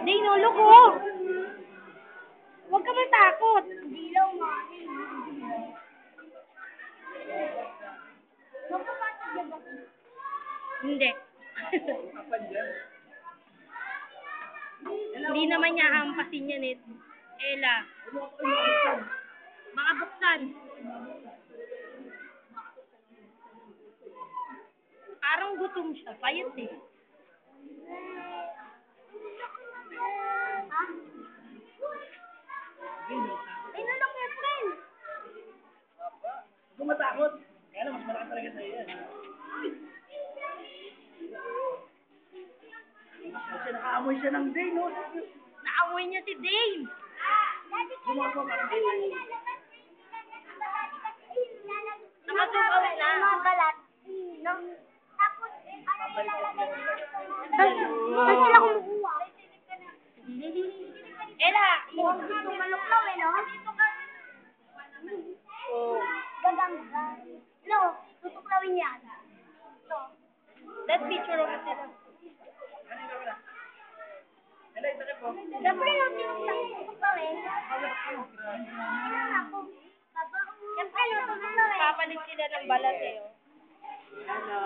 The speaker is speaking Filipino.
Dino, loko! Huwag ka matakot. Hindi lang mami. Magpapatid niya ba? Hindi. Hindi naman niya hampasin yan eh. Ella. Baka buksan. Parang gutom siya. Payat eh. Ha? Ay, nalong your friend. Huwag matakot. Kaya lang, mas malakas talaga sa'yo yan. Kasi nakaamoy siya ng day, no? Naamoy niya si Dane. Dati ka Gumagawa parang day. Nakasukaw na. Mga balat. No? Tapos, ano ilalagay nila? Saan sila kumukuha? Ella. Mukhang gusto maluklaw eh, no? Oh. Gagamba. No, tutuklawin yan. Ito. That picture of it. Ano yung gawin na? Ella, ito na po. Siyempre, no, tutuklawin. Ako. Siyempre, no, tutuklawin. Papalit sila ng balat eh. Oh. Ano?